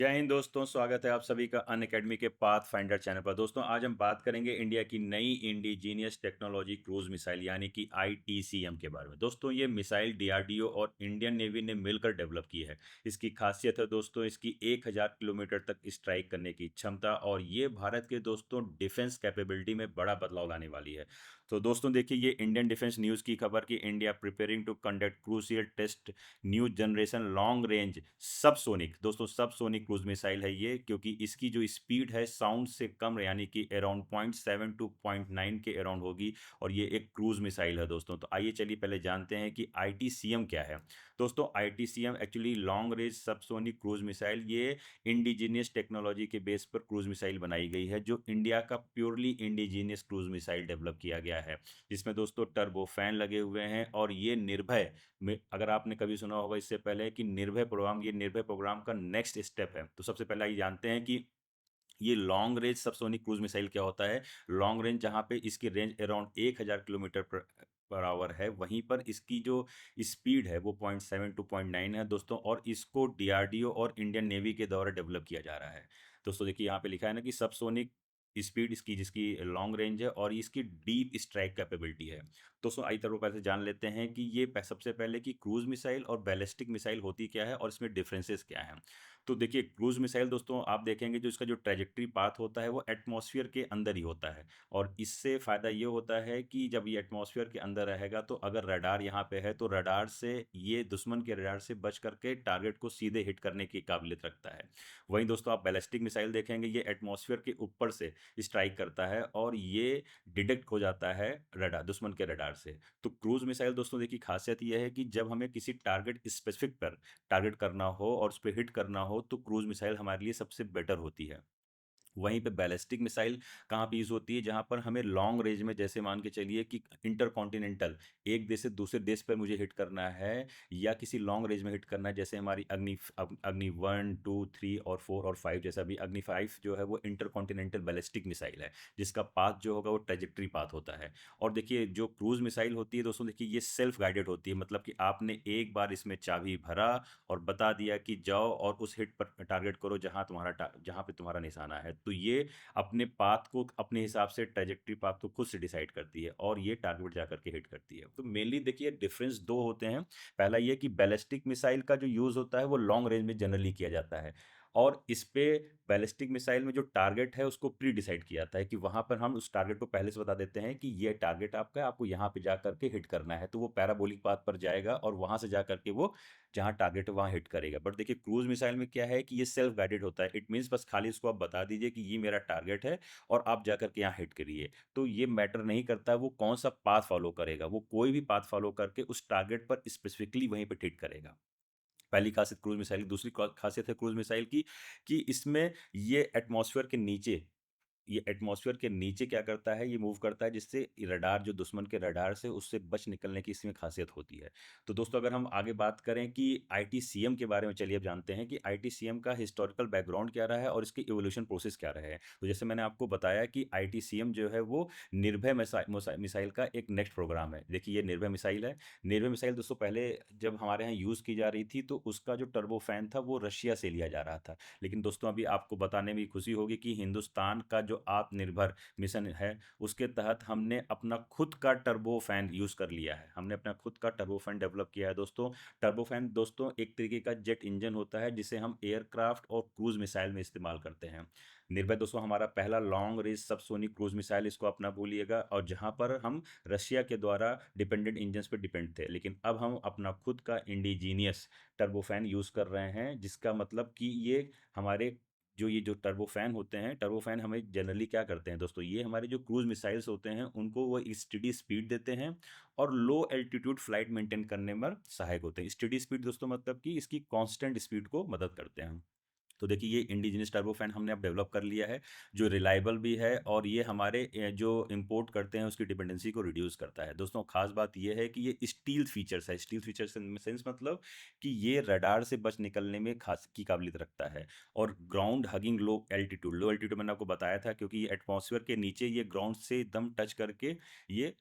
जय हिंद दोस्तों, स्वागत है आप सभी का अनअकैडमी के पाथ फाइंडर चैनल पर। दोस्तों आज हम बात करेंगे इंडिया की नई इंडिजीनियस टेक्नोलॉजी क्रूज मिसाइल यानी कि आईटीसीएम के बारे में। दोस्तों ये मिसाइल डीआरडीओ और इंडियन नेवी ने मिलकर डेवलप की है। इसकी खासियत है दोस्तों इसकी 1000 किलोमीटर तक स्ट्राइक करने की क्षमता, और ये भारत के दोस्तों डिफेंस कैपेबिलिटी में बड़ा बदलाव लाने वाली है। तो दोस्तों देखिए, ये इंडियन डिफेंस न्यूज़ की खबर कि India preparing to conduct crucial test new generation long range subsonic. दोस्तों सबसोनिक क्रूज मिसाइल है ये, क्योंकि इसकी जो स्पीड है साउंड से कम यानी कि अराउंड 0.7 टू 0.9 के अराउंड होगी, और ये एक क्रूज मिसाइल है दोस्तों। तो आइए चलिए पहले जानते हैं कि आईटीसीएम क्या है। दोस्तों ITCM actually long range subsonic cruise missile, ये इंडिजीनियस टेक्नोलॉजी के बेस पर क्रूज मिसाइल बनाई गई है, जो इंडिया का purely indigenous cruise missile develop किया गया है, जिसमें दोस्तों टर्बो फैन लगे हुए हैं। और ये निर्भय में, अगर आपने कभी सुना होगा इससे पहले कि निर्भय प्रोग्राम, ये निर्भय प्रोग्राम का नेक्स्ट स्टेप है। तो सबसे पहले ये जानते हैं कि ये long range subsonic cruise missile क्या होता है। लॉन्ग रेंज जहाँ पे इसकी range around 1000 kilometre per hour है, वहीं पर इसकी जो स्पीड है वो 0.7 टू 0.9 है दोस्तों, और इसको डीआरडीओ और इंडियन नेवी के द्वारा डेवलप किया जा रहा है। दोस्तों देखिए यहाँ पे लिखा है ना कि सबसोनिक स्पीड इसकी, जिसकी लॉन्ग रेंज है, और इसकी डीप स्ट्राइक कैपेबिलिटी है। दोस्तों आई तरह पहले जान लेते हैं कि ये सबसे पहले कि क्रूज मिसाइल और बैलिस्टिक मिसाइल होती क्या है और इसमें डिफरेंसेस क्या हैं। तो देखिए क्रूज मिसाइल दोस्तों आप देखेंगे जो इसका जो ट्रेजेक्ट्री पाथ होता है वो एटमॉस्फेयर के अंदर ही होता है, और इससे फ़ायदा ये होता है कि जब ये एटमॉस्फेयर के अंदर रहेगा तो अगर रडार यहाँ पे है तो रडार से, ये दुश्मन के रडार से बच करके टारगेट को सीधे हिट करने की काबिलियत रखता है। वहीं दोस्तों आप बैलिस्टिक मिसाइल देखेंगे, ये एटमॉस्फेयर के ऊपर से स्ट्राइक करता है, और ये डिटेक्ट हो जाता है रडार, दुश्मन के रडार से। तो क्रूज मिसाइल दोस्तों देखिए खासियत यह है कि जब हमें किसी टारगेट स्पेसिफिक पर टारगेट करना हो और उस पर हिट करना हो तो क्रूज मिसाइल हमारे लिए सबसे बेटर होती है। वहीं पे बैलिस्टिक मिसाइल कहाँ पे यूज़ होती है, जहाँ पर हमें लॉन्ग रेंज में, जैसे मान के चलिए कि इंटरकॉन्टिनेंटल, एक देश से दूसरे देश पर मुझे हिट करना है, या किसी लॉन्ग रेंज में हिट करना है, जैसे हमारी अग्नि 1 2 3 और 4 और 5, जैसा अभी अग्नि 5 जो है वो इंटरकॉन्टिनेंटल बैलिस्टिक मिसाइल है, जिसका पाथ जो होगा वो ट्रेजेक्ट्री पाथ होता है। और देखिए जो क्रूज मिसाइल होती है दोस्तों, देखिए ये सेल्फ गाइडेड होती है, मतलब कि आपने एक बार इसमें चाबी भरा और बता दिया कि जाओ और उस हिट पर टारगेट करो जहां पे तुम्हारा निशाना है। तो ये अपने पाथ को, अपने हिसाब से ट्रेजेक्ट्री पाथ को खुद से डिसाइड करती है, और ये टारगेट जा करके हिट करती है। तो मेनली देखिए डिफरेंस दो होते हैं। पहला ये कि बैलिस्टिक मिसाइल का जो यूज़ होता है वो लॉन्ग रेंज में जनरली किया जाता है, और इस पे बैलिस्टिक मिसाइल में जो टारगेट है उसको प्री डिसाइड किया जाता है, कि वहां पर हम उस टारगेट को पहले से बता देते हैं कि ये टारगेट आपका है, आपको यहाँ पे जा करके हिट करना है, तो वो पैराबोलिक पाथ पर जाएगा और वहां से जा करके वो जहाँ टारगेट है वहाँ हिट करेगा। बट देखिए क्रूज मिसाइल में क्या है कि ये सेल्फ गाइडेड होता है। इट मीन्स बस खाली उसको आप बता दीजिए कि ये मेरा टारगेट है और आप जा करके यहाँ हिट करिए। तो ये मैटर नहीं करता वो कौन सा पाथ फॉलो करेगा, वो कोई भी पाथ फॉलो करके उस टारगेट पर स्पेसिफिकली वहीं पर हिट करेगा। पहली खासियत क्रूज मिसाइल की। दूसरी खासियत है क्रूज मिसाइल की कि इसमें ये एटमॉस्फेयर के नीचे, ये एटमॉस्फेयर के नीचे क्या करता है, ये मूव करता है, जिससे रडार, जो दुश्मन के रडार से उससे बच निकलने की इसमें खासियत होती है। तो दोस्तों अगर हम आगे बात करें कि आईटीसीएम के बारे में, चलिए अब जानते हैं कि आईटीसीएम का हिस्टोरिकल बैकग्राउंड क्या रहा है और इसके इवोल्यूशन प्रोसेस क्या रहे हैं। तो जैसे मैंने आपको बताया कि आईटीसीएम जो है वो निर्भय मिसाइल का एक नेक्स्ट प्रोग्राम है। देखिए ये निर्भय मिसाइल है। निर्भय मिसाइल दोस्तों पहले जब हमारे यहाँ यूज़ की जा रही थी तो उसका जो टर्बोफैन था वो रशिया से लिया जा रहा था। लेकिन दोस्तों अभी आपको बताने में खुशी होगी कि हिंदुस्तान का जो आत्मनिर्भर मिशन है उसके तहत हमने अपना खुद का टर्बोफैन यूज़ कर लिया है, हमने अपना खुद का टर्बोफैन डेवलप किया है दोस्तों। टर्बोफैन दोस्तों एक तरीके का जेट इंजन होता है जिसे हम एयरक्राफ्ट और क्रूज मिसाइल में इस्तेमाल करते हैं। निर्भय दोस्तों हमारा पहला long range subsonic cruise missile, इसको अपना भूलिएगा, और जहां पर हम रशिया के द्वारा डिपेंडेंट इंजन पर डिपेंड थे, लेकिन अब हम अपना खुद का इंडिजीनियस टर्बोफैन यूज़ कर रहे हैं, जिसका मतलब कि ये हमारे जो ये जो टर्बोफैन होते हैं, टर्बोफैन हमें जनरली क्या करते हैं दोस्तों, ये हमारे जो क्रूज मिसाइल्स होते हैं उनको वो स्टेडी स्पीड देते हैं और लो एल्टीट्यूड फ्लाइट मेंटेन करने में सहायक होते हैं। स्टेडी स्पीड दोस्तों मतलब कि इसकी कांस्टेंट स्पीड को मदद करते हैं। तो देखिए ये इंडिजिनस टर्बोफैन हमने अब डेवलप कर लिया है, जो रिलायबल भी है, और ये हमारे जो इंपोर्ट करते हैं उसकी डिपेंडेंसी को रिड्यूस करता है। दोस्तों खास बात ये है कि ये स्टील फीचर्स है। स्टील फीचर्स इन सेंस मतलब कि ये रडार से बच निकलने में खास की काबिलियत रखता है, और ग्राउंड हगिंग लो एल्टीट्यूड मैंने आपको बताया था, क्योंकि ये एटमॉस्फेयर के नीचे ये ग्राउंड से एकदम टच करके ये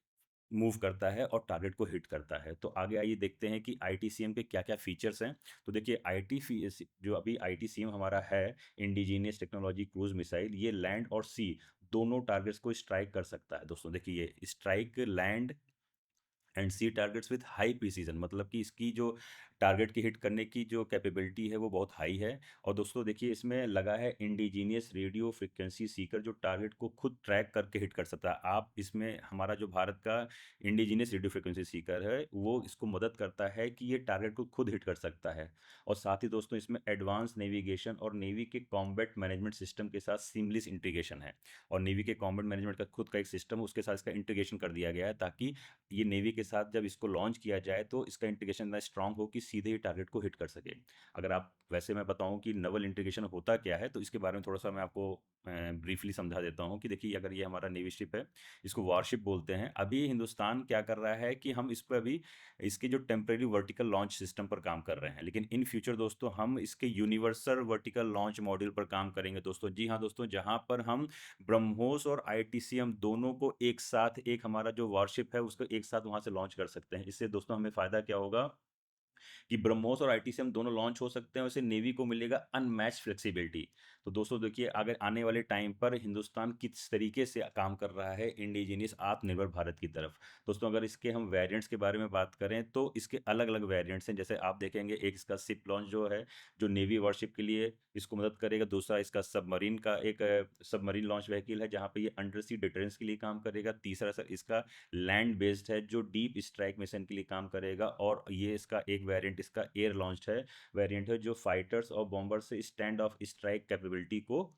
मूव करता है और टारगेट को हिट करता है। तो आगे आइए देखते हैं कि आईटीसीएम के क्या-क्या फीचर्स हैं। तो देखिए जो अभी आईटीसीएम हमारा है, इंडिजीनियस टेक्नोलॉजी क्रूज़ मिसाइल, ये लैंड और सी दोनों टारगेट्स को स्ट्राइक कर सकता है। दोस्तों देखिए ये strike land and sea targets with high precision, मतलब कि इसकी जो टारगेट की हिट करने की जो कैपेबिलिटी है वो बहुत हाई है। और दोस्तों देखिए इसमें लगा है इंडिजीनियस रेडियो फ्रिक्वेंसी सीकर, जो टारगेट को खुद ट्रैक करके हिट कर सकता है। आप इसमें हमारा जो भारत का इंडिजीनियस रेडियो फ्रिक्वेंसी सीकर है वो इसको मदद करता है कि ये टारगेट को खुद हिट कर सकता है। और साथ ही दोस्तों इसमें एडवांस नेविगेशन और नेवी के कॉम्बैट मैनेजमेंट सिस्टम के साथ सीमलेस इंटीग्रेशन है। और नेवी के कॉम्बैट मैनेजमेंट का खुद का एक सिस्टम है, उसके साथ इसका इंटीग्रेशन कर दिया गया है, ताकि ये नेवी के साथ जब इसको लॉन्च किया जाए तो इसका इंटीग्रेशन इतना स्ट्रांग हो कि सीधे ही टारगेट को हिट कर सके। अगर आप वैसे मैं बताऊं कि नवल इंटीग्रेशन होता क्या है, तो इसके बारे में थोड़ा सा मैं आपको ब्रीफली समझा देता हूं कि देखिए अगर ये हमारा नेवी शिप है, इसको वॉरशिप बोलते हैं। अभी हिंदुस्तान क्या कर रहा है कि हम इस पर अभी इसके जो टेम्परेरी वर्टिकल लॉन्च सिस्टम पर काम कर रहे हैं, लेकिन इन फ्यूचर दोस्तों हम इसके यूनिवर्सल वर्टिकल लॉन्च मॉड्यूल पर काम करेंगे दोस्तों। जी हाँ दोस्तों, जहां पर हम ब्रह्मोस और आईटीसीएम दोनों को एक साथ, एक हमारा जो वॉरशिप है उसको एक साथ वहां से लॉन्च कर सकते हैं। इससे दोस्तों हमें फायदा क्या होगा कि ब्रह्मोस और आईटीसीएम दोनों लॉन्च हो सकते हैं, वैसे नेवी को मिलेगा अनमैच फ्लेक्सिबिलिटी। तो दोस्तों देखिए अगर आने वाले टाइम पर हिंदुस्तान किस तरीके से काम कर रहा है इंडिजीनियस आत्मनिर्भर भारत की तरफ। दोस्तों अगर इसके हम वेरिएंट्स के बारे में बात करें तो इसके अलग अलग वेरिएंट्स हैं। जैसे आप देखेंगे एक इसका शिप लॉन्च जो है, जो नेवी वॉरशिप के लिए इसको मदद करेगा। दूसरा इसका सबमरीन का एक सबमरीन लॉन्च व्हीकल है, जहाँ पे ये अंडर सी डिटरेंस के लिए काम करेगा। तीसरा सर इसका लैंड बेस्ड है, जो डीप स्ट्राइक मिशन के लिए काम करेगा। और ये इसका एक वेरिएंट इसका एयर लॉन्च्ड है वेरिएंट है, जो फाइटर्स और बॉम्बर से स्टैंड ऑफ स्ट्राइक कैपेबिलिटी को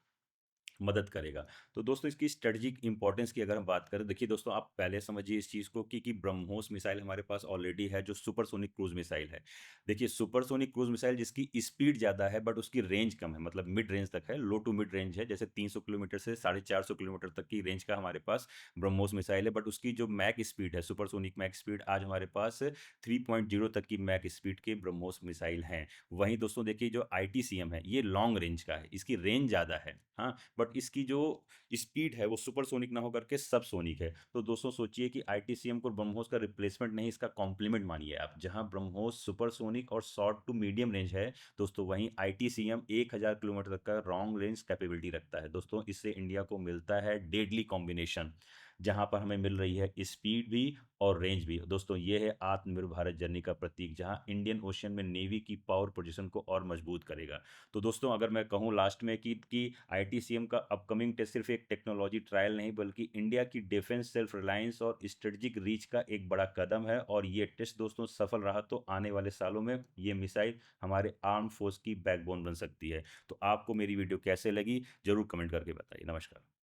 मदद करेगा। तो दोस्तों इसकी स्ट्रेटजिक इंपॉर्टेंस की अगर हम बात करें, देखिए दोस्तों आप पहले समझिए इस चीज़ को कि ब्रह्मोस मिसाइल हमारे पास ऑलरेडी है, जो सुपरसोनिक क्रूज मिसाइल है। देखिए सुपरसोनिक क्रूज मिसाइल जिसकी स्पीड ज़्यादा है बट उसकी रेंज कम है, मतलब मिड रेंज तक है, लो टू मिड रेंज है। जैसे 300 किलोमीटर से 450 किलोमीटर तक की रेंज का हमारे पास ब्रह्मोस मिसाइल है। बट उसकी जो मैक स्पीड है, सुपरसोनिक मैक स्पीड, आज हमारे पास 3.0 तक की मैक स्पीड के ब्रह्मोस मिसाइल हैं। वहीं दोस्तों देखिए जो आईटीसीएम है ये लॉन्ग रेंज का है, इसकी रेंज ज़्यादा है, हाँ, बट इसकी जो स्पीड है वो सुपरसोनिक ना होकर के सब सोनिक है। तो दोस्तों सोचिए कि आईटीसीएम को ब्रह्मोस का रिप्लेसमेंट नहीं, इसका कॉम्प्लीमेंट मानिए आप। जहां ब्रह्मोस सुपरसोनिक और शॉर्ट टू मीडियम रेंज है दोस्तों, वहीं आईटीसीएम 1000 किलोमीटर तक का लॉन्ग रेंज कैपेबिलिटी रखता है। दोस्तों इससे इंडिया को मिलता है डेडली कॉम्बिनेशन, जहां पर हमें मिल रही है स्पीड भी और रेंज भी। दोस्तों ये है आत्मनिर्भर भारत जर्नी का प्रतीक, जहां इंडियन ओशियन में नेवी की पावर पोजीशन को और मजबूत करेगा। तो दोस्तों अगर मैं कहूँ लास्ट में कि आईटीसीएम का अपकमिंग टेस्ट सिर्फ एक टेक्नोलॉजी ट्रायल नहीं, बल्कि इंडिया की डिफेंस सेल्फ रिलायंस और स्ट्रेटजिक रीच का एक बड़ा कदम है। और ये टेस्ट दोस्तों सफल रहा तो आने वाले सालों में ये मिसाइल हमारे आर्म फोर्स की बैकबोन बन सकती है। तो आपको मेरी वीडियो कैसे लगी जरूर कमेंट करके बताइए। नमस्कार।